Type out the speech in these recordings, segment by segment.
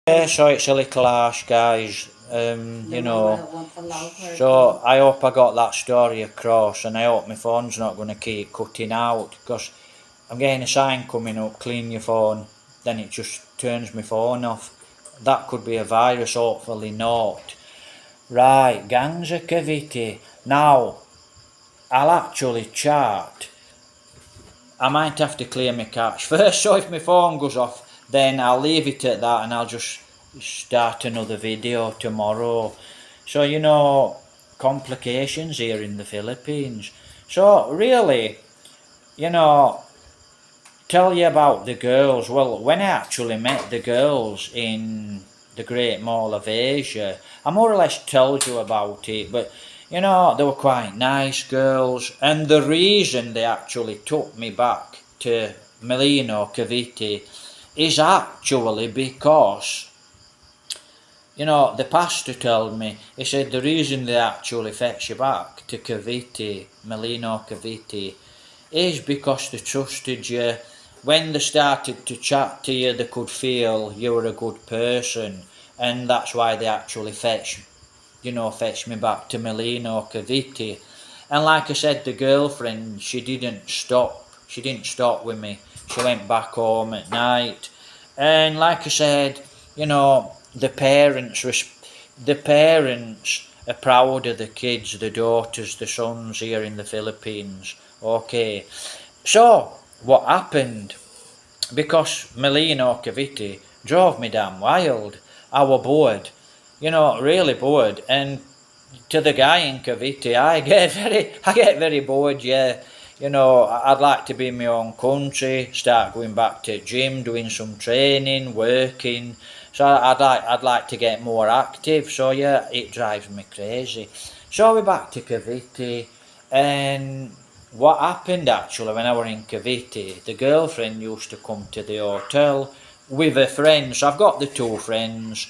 Yeah, so it's a little harsh, guys. So I hope I got that story across, and I hope my phone's not going to keep cutting out because I'm getting a sign coming up, clean your phone, then it just turns my phone off. That could be a virus, hopefully not. Right, gangs of cavity. Now, I'll actually chart. I might have to clear my cache first, so if my phone goes off, then I'll leave it at that and I'll just start another video tomorrow. So, complications here in the Philippines. So, really, you know, tell you about the girls. Well, when I actually met the girls in the Great Mall of Asia, I more or less told you about it, but they were quite nice girls, and the reason they actually took me back to Melino Cavite is actually because the pastor told me, he said the reason they actually fetch you back to Cavite, Melino Cavite, is because they trusted you. When they started to chat to you, they could feel you were a good person, and that's why they actually fetch me back to Melino Cavite. And like I said, the girlfriend, she didn't stop. She didn't stop with me. She went back home at night. And like I said, the parents are proud of the kids, the daughters, the sons here in the Philippines. Okay. So, what happened? Because Melino Cavite drove me damn wild. I was bored. Really bored. And to the guy in Cavite, I get very bored, yeah. I'd like to be in my own country, start going back to gym, doing some training, working. So I'd like to get more active. So yeah, it drives me crazy. So we're back to Cavite, and what happened actually when I were in Cavite, the girlfriend used to come to the hotel with her friends. So I've got the two friends.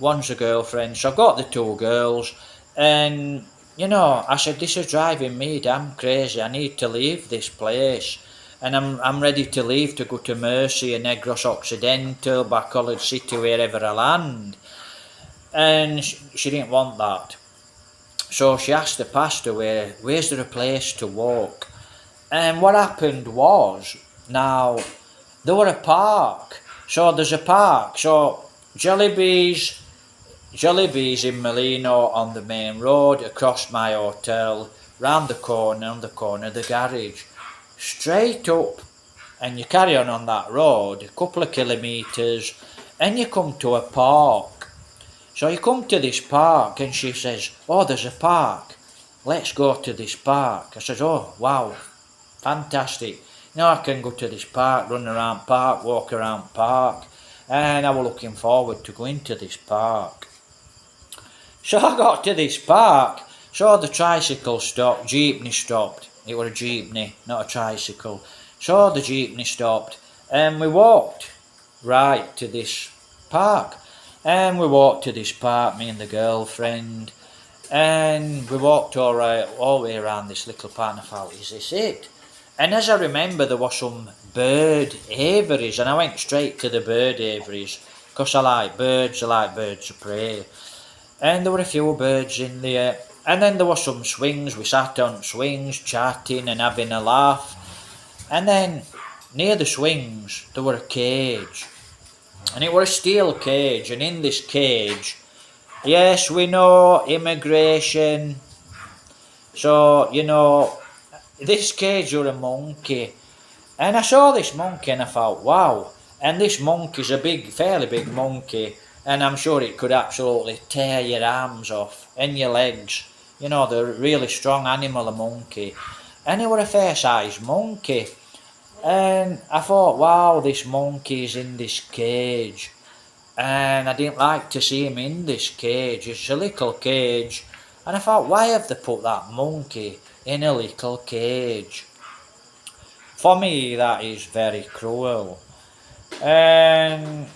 One's a girlfriend, so I've got the two girls, and I said, this is driving me damn crazy. I need to leave this place, and I'm ready to leave to go to Mercy and Negros Occidental, Bacoor City, wherever I land. And she didn't want that, so she asked the pastor, where's there a place to walk? And what happened was, now there were a park. So there's a park. So Jollibee's in Molino on the main road, across my hotel, round the corner, on the corner of the garage. Straight up, and you carry on that road, a couple of kilometres, and you come to a park. So you come to this park, and she says, oh, there's a park. Let's go to this park. I says, oh, wow, fantastic. I can go to this park, run around park, walk around park. And I was looking forward to going to this park. So I got to this park, so the tricycle stopped, jeepney stopped. It was a jeepney, not a tricycle. So the jeepney stopped, and we walked right to this park. And we walked to this park, me and the girlfriend, and we walked all the way around this little park, and I thought, is this it? And as I remember, there was some bird aviaries, and I went straight to the bird aviaries, because I like birds of prey. And there were a few birds in there. And then there were some swings. We sat on swings, chatting and having a laugh. And then near the swings, there were a cage. And it was a steel cage. And in this cage, yes, we know, immigration. So, this cage was a monkey. And I saw this monkey and I thought, wow. And this monkey's a fairly big monkey. And I'm sure it could absolutely tear your arms off and your legs. They're a really strong animal, a monkey. And it was a fair-sized monkey. And I thought, wow, this monkey's in this cage. And I didn't like to see him in this cage. It's a little cage. And I thought, why have they put that monkey in a little cage? For me, that is very cruel. And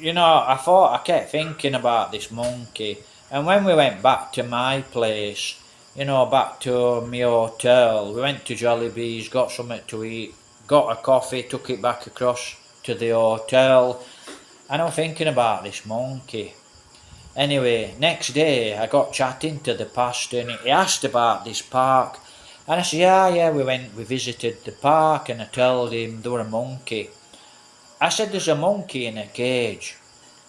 I kept thinking about this monkey. And when we went back to my place, back to my hotel, we went to Jollibee's, got something to eat, got a coffee, took it back across to the hotel. And I'm thinking about this monkey. Anyway, next day I got chatting to the pastor and he asked about this park. And I said, yeah, we visited the park and I told him there were a monkey. I said, there's a monkey in a cage.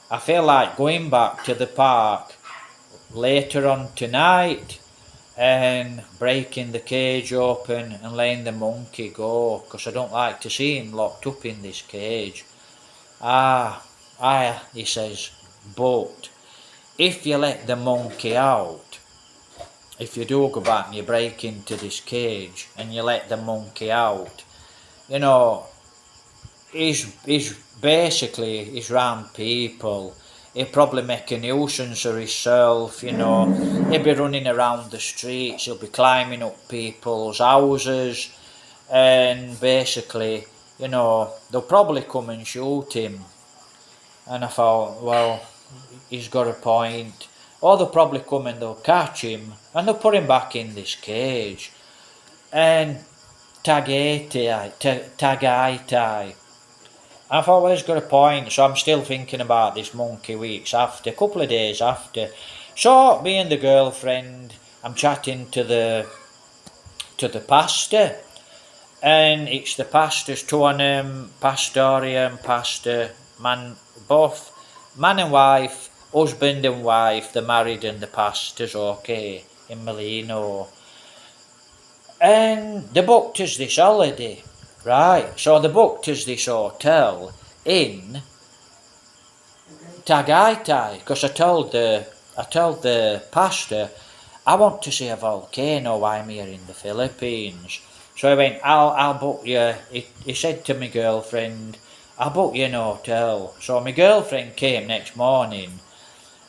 I feel like going back to the park later on tonight and breaking the cage open and letting the monkey go, because I don't like to see him locked up in this cage. He says, but if you let the monkey out, if you do go back and you break into this cage and you let the monkey out, you know, he's basically, he's round people. He'll probably make a nuisance of himself, you know. He'll be running around the streets, he'll be climbing up people's houses, and basically, you know, they'll probably come and shoot him. And I thought, well, he's got a point. Or they'll probably come and they'll catch him and they'll put him back in this cage. And Tagaitai. I thought, well, he's got a point. So I'm still thinking about this monkey weeks after, a couple of days after. So me and the girlfriend, I'm chatting to the pastor. And it's the pastor's tuanum, pastorium, pastor, man, both man and wife, husband and wife, they're married and the pastor's okay in Molino. And they booked us this holiday, right? So they booked us this hotel in Tagaitai, because I told the pastor, I want to see a volcano while I'm here in the Philippines. So I went, I'll book you. He said to my girlfriend, I'll book you an hotel. So my girlfriend came next morning,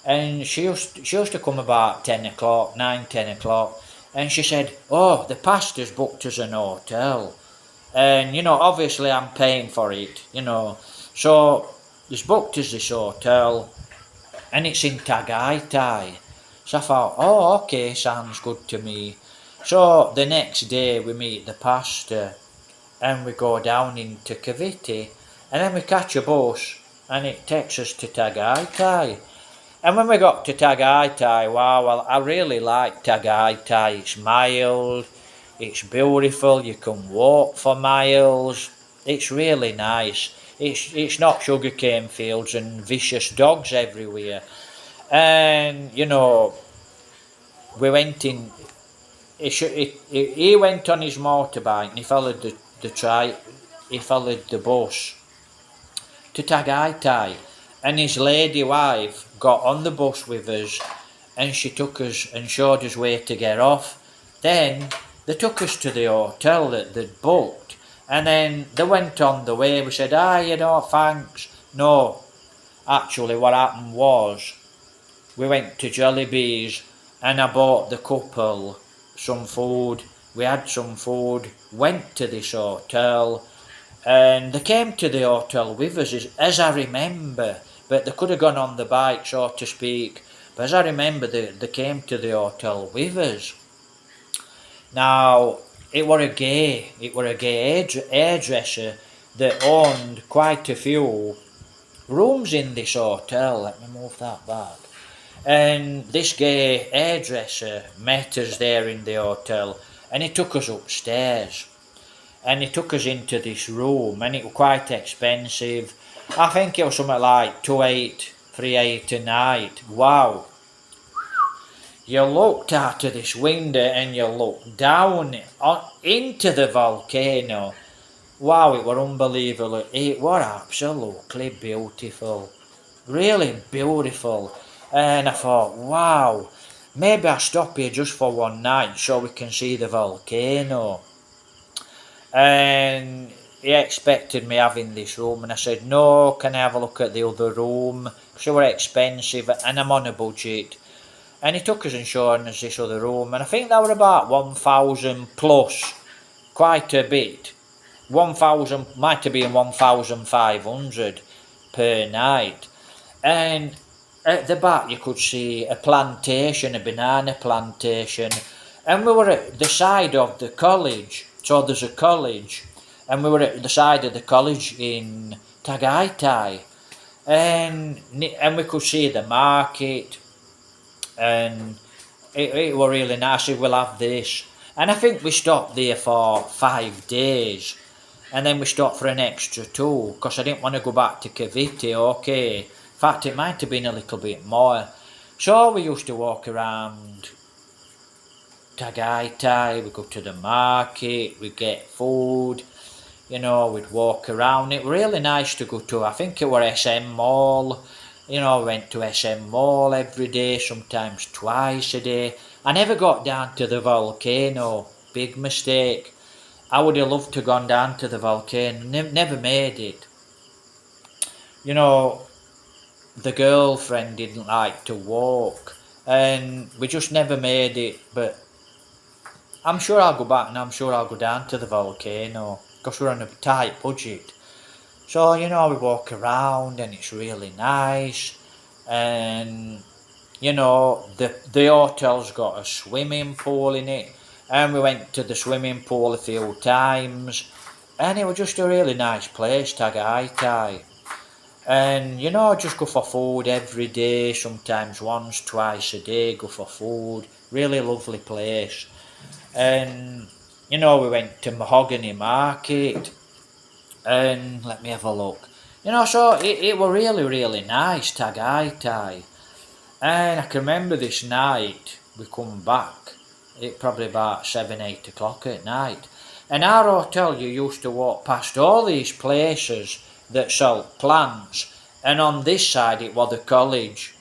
and she used to come about 10 o'clock, 10 o'clock, and she said, oh, the pastor's booked us an hotel. And, you know, obviously I'm paying for it, you know. So he's booked us this hotel, and it's in Tagaitai. So I thought, oh, okay, sounds good to me. So the next day we meet the pastor, and we go down into Cavite, and then we catch a bus, and it takes us to Tagaitai. And when we got to Tagaitai, wow, well, I really like Tagaitai. It's mild, it's beautiful, you can walk for miles, it's really nice. It's not sugarcane fields and vicious dogs everywhere. And, you know, we went in, he went on his motorbike and he followed he followed the bus to Tagaitai. And his lady wife got on the bus with us, and she took us and showed us where to get off. Then they took us to the hotel that they'd booked, and then they went on the way. We said, you know, thanks. No, actually what happened was, we went to Jollibee's and I bought the couple some food. We had some food, went to this hotel, and they came to the hotel with us, as I remember. But they could have gone on the bike, so to speak. But as I remember, they came to the hotel with us. Now, it were a gay hairdresser that owned quite a few rooms in this hotel. Let me move that back. And this gay hairdresser met us there in the hotel, and he took us upstairs. And he took us into this room, and it was quite expensive. I think it was something like 2,838 a night. Wow. You looked out of this window and you looked down into the volcano. Wow, it was unbelievable. It was absolutely beautiful. Really beautiful. And I thought, wow, maybe I'll stop here just for one night so we can see the volcano. And he expected me having this room, and I said, no, can I have a look at the other room? Because they were expensive and I'm on a budget. And he took us and showed us this other room, and I think that were about 1,000 plus, quite a bit. 1,000, might have been 1,500 per night. And at the back you could see a plantation, a banana plantation, and we were at the side of the college. So there's a college, and we were at the side of the college in Tagaitai. and we could see the market, and it were really nice. We'll have this, and I think we stopped there for 5 days, and then we stopped for an extra two because I didn't want to go back to Cavite. Okay, in fact, it might have been a little bit more. So we used to walk around Tagaytay. We go to the market. We get food. We'd walk around. It was really nice to go to. I think it was SM Mall. We went to SM Mall every day, sometimes twice a day. I never got down to the volcano. Big mistake. I would have loved to have gone down to the volcano. Never made it. The girlfriend didn't like to walk, and we just never made it. But I'm sure I'll go back, and I'm sure I'll go down to the volcano because we're on a tight budget. So we walk around, and it's really nice, and the hotel's got a swimming pool in it, and we went to the swimming pool a few times, and it was just a really nice place, Tagaytay. And just go for food every day, sometimes once, twice a day, go for food. Really lovely place. And we went to Mahogany Market, and let me have a look. So it were really, really nice, Tagaytay. And I can remember this night we come back. It probably about 7, 8 o'clock at night. And our hotel, you used to walk past all these places that sell plants, and on this side it was the college,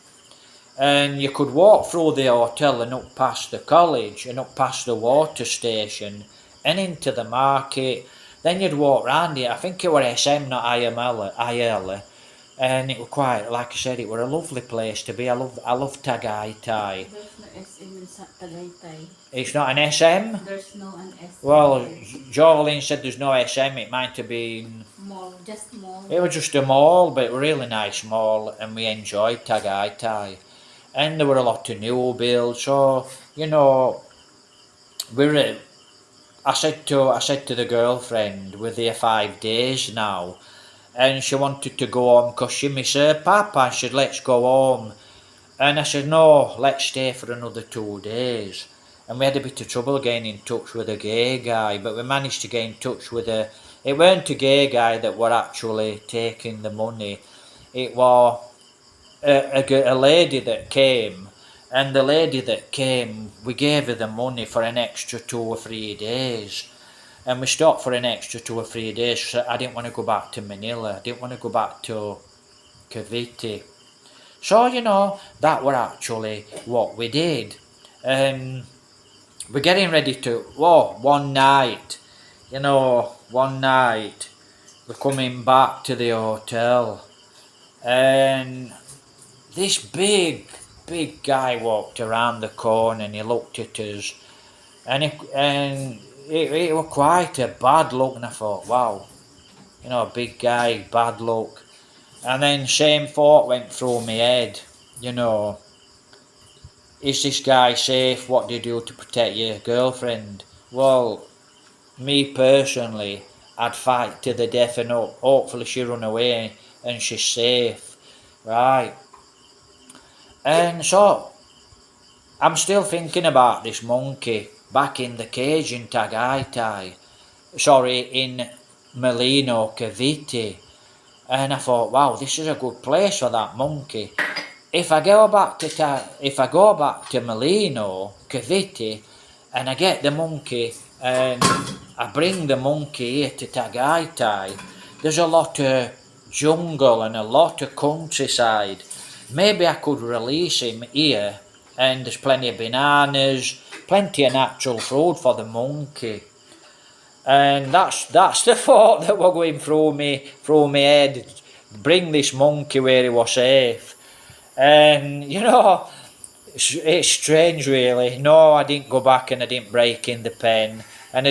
and you could walk through the hotel and up past the college and up past the water station and into the market. Then you'd walk round it. I think it was SM, not IL, and it was quite, like I said, it was a lovely place to be. I love Tagaytay. There's no SM in Tagaytay. It's not an SM? There's no an SM. Well, Jolene said there's no SM. It might have been mall, just mall. It was just a mall, but a really nice mall, and we enjoyed Tagaytay. And there were a lot of new builds, so I said to the girlfriend, we're there 5 days now, and she wanted to go home because she missed her papa, and she said, let's go home. And I said, no, let's stay for another 2 days. And we had a bit of trouble getting in touch with a gay guy, but we managed to get in touch with it weren't a gay guy that were actually taking the money. It was a lady that came, and the lady that came, we gave her the money for an extra 2 or 3 days. And we stopped for an extra 2 or 3 days. So I didn't want to go back to Manila. I didn't want to go back to Cavite. So, that were actually what we did. And we're getting ready to, one night, we're coming back to the hotel. And this big guy walked around the corner, and he looked at us. And it was quite a bad look, and I thought, wow, big guy, bad look. And then same thought went through my head, is this guy safe? What do you do to protect your girlfriend? Well, me personally, I'd fight to the death, and hopefully she run away and she's safe, right? And so, I'm still thinking about this monkey back in the cage in Tagaytay, in Molino, Cavite. And I thought, wow, this is a good place for that monkey. If I go back to Molino, Cavite, and I get the monkey, and I bring the monkey here to Tagaytay, there's a lot of jungle and a lot of countryside. Maybe I could release him here, and there's plenty of bananas, plenty of natural fruit for the monkey. And that's the thought that was going through my head. Bring this monkey where he was safe. And it's strange really. No, I didn't go back, and I didn't break in the pen. And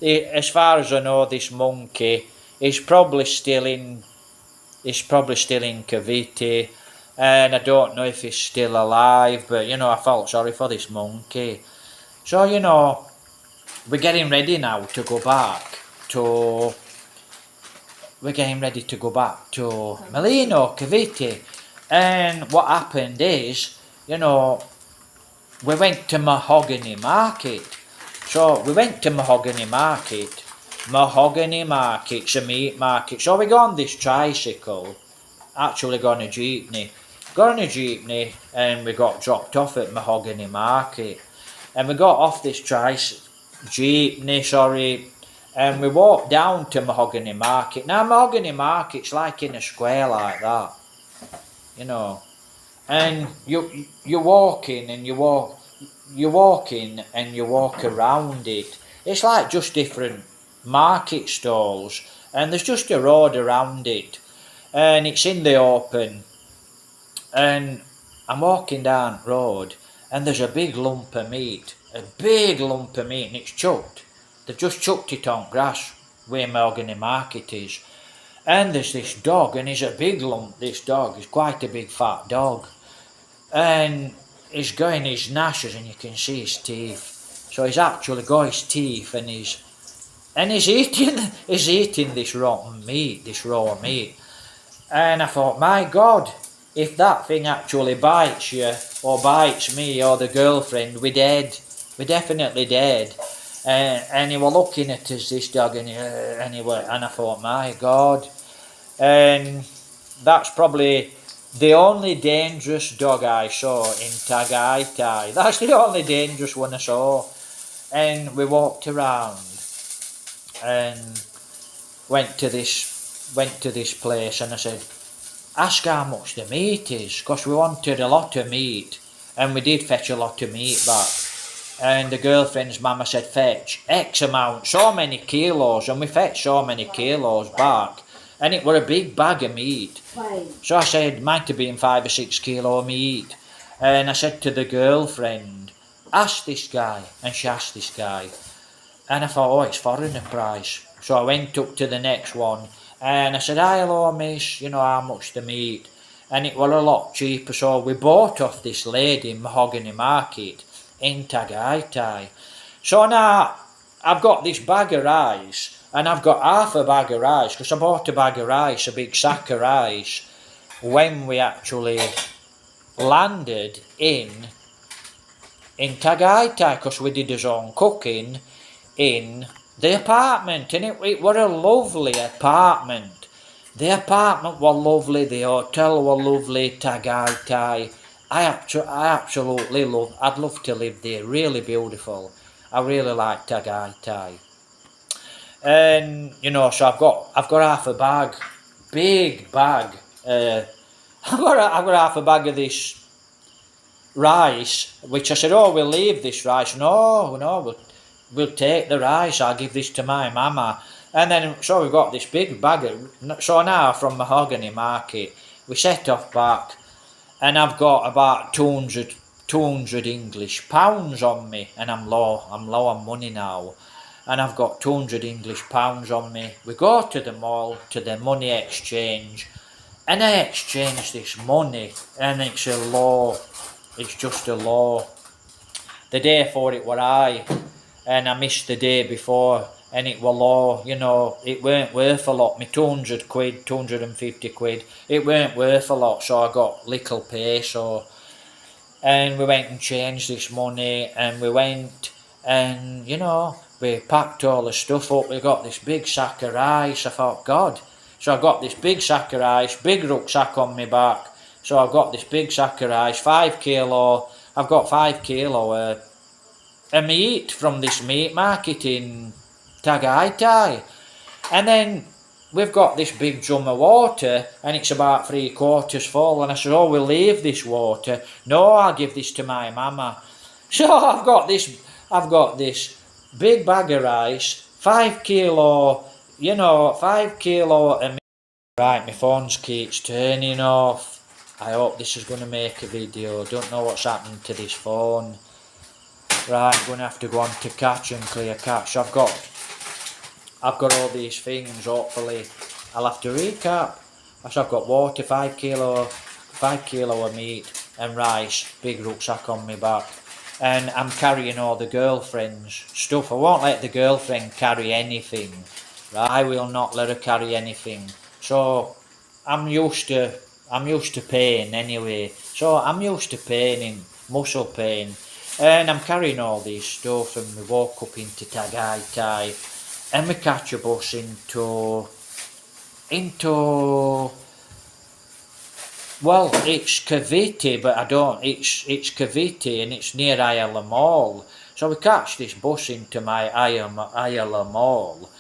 as far as I know, this monkey is probably still in Cavite. And I don't know if he's still alive, but I felt sorry for this monkey. So we're getting ready now to go back to we're getting ready to go back to Melino, Cavite. And what happened is, you know, we went to Mahogany Market. So we went to Mahogany Market. Mahogany Market's a meat market. So we got on this tricycle, actually got on a jeepney. Got on a jeepney and we got dropped off at Mahogany Market. And we got off this jeepney, and we walked down to Mahogany Market. Now Mahogany Market's like in a square like that, you know. And you walk in and you walk in and you walk around it. It's like just different market stalls, and there's just a road around it, and it's in the open. And I'm walking down the road, and there's a big lump of meat, and it's chucked. They've just chucked it on grass where Mahogany Market is. And there's this dog, and he's a big lump, this dog. He's quite a big fat dog. And he's going his gnashes, and you can see his teeth. So he's actually got his teeth, and he's eating this rotten meat, this raw meat. And I thought, my God, if that thing actually bites you, or bites me, or the girlfriend, we're dead. We're definitely dead. And he was looking at us, this dog, and I thought, my God. And that's probably the only dangerous dog I saw in Tagaytay. That's the only dangerous one I saw. And we walked around and went to this place, and I said, ask how much the meat is, because we wanted a lot of meat, and we did fetch a lot of meat back. And the girlfriend's mama said, fetch X amount, so many kilos, and we fetched so many kilos back. And it were a big bag of meat. So I said, might have been 5 or 6 kilo of meat. And I said to the girlfriend, ask this guy. And she asked this guy. And I thought, oh, it's foreigner price. So I went up to the next one. And I said, hello, miss, you know how much the meat. And it were a lot cheaper. So we bought off this lady in Mahogany Market in Tagaytay. So now I've got this bag of rice. And I've got half a bag of rice, because I bought a bag of rice, a big sack of rice, when we actually landed in Tagaytay, because we did our own cooking in the apartment, and it was a lovely apartment. The apartment was lovely, the hotel was lovely, Tagaytay. I absolutely I'd love to live there, really beautiful. I really like Tagaytay. And you know, so I've got half a bag, big bag. I've got half a bag of this rice, which I said, oh, we'll leave this rice. No, we'll take the rice. I'll give this to my mama. And then so we've got this big bag. So now from Mahogany Market, we set off back, and I've got about 200 English pounds on me, and I'm low on money now. And I've got 200 English pounds on me. We go to the mall, to the money exchange, and I exchange this money, and it's just a law. The day for it were high, and I missed the day before, and it were low, you know, it weren't worth a lot. Me 200 quid, 250 quid, it weren't worth a lot, so I got little pay, so. And we went and changed this money, and we went, and, you know, we packed all the stuff up. We got this big sack of rice. I thought, God. So I got this big sack of rice, big rucksack on my back. So I've got this big sack of rice, 5 kilo. I've got 5 kilo of meat from this meat market in Tagaytay. And then we've got this big drum of water, and it's about 3/4 full. And I said, oh, we'll leave this water. No, I'll give this to my mama. So I've got this big bag of rice, 5 kilo, you know, 5 kilo of meat. Right, my phone keeps turning off. I hope this is going to make a video. Don't know what's happening to this phone. Right, I'm going to have to go on to Catch and Clear Catch. I've got all these things, hopefully. I'll have to recap. So I've got water, 5 kilo of meat and rice, big rucksack on my back. And I'm carrying all the girlfriend's stuff. I won't let the girlfriend carry anything. Right? I will not let her carry anything. So I'm used to pain anyway. So I'm used to pain in muscle pain. And I'm carrying all these stuff and we walk up into Tagaytay and we catch a bus into well, it's Cavite, but I don't. It's Cavite, and it's near Ayala Mall. So we catch this bus into my Ayala Mall,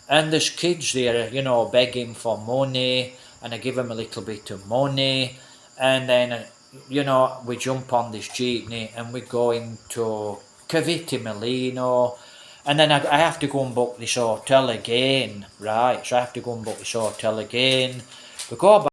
and there's kids there, begging for money, and I give them a little bit of money, and then we jump on this jeepney and we go into Cavite Molino, and then I have to go and book this hotel again, right? So I have to go and book this hotel again. We go